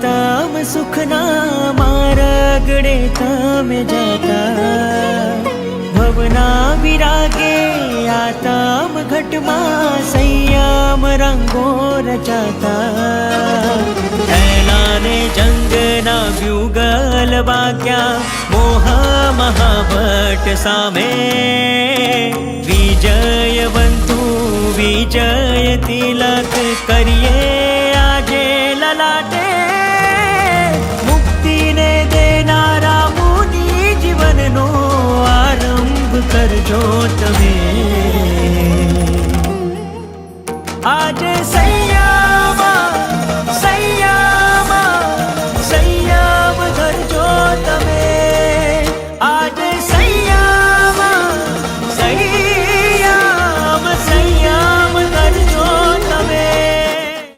तम सुखना मार्गड़े तमे जाता भवना विरागे आतम घटमा संयम रंगो रचाता ऐलाने जंगना ब्यूगल वाग्या मोह महाभट सामे विजयवंतु विजय तिलक करिए आजे ललाटे मुक्ति ने देनारा मुनि जीवन नो आरंभ करजो तमे आजे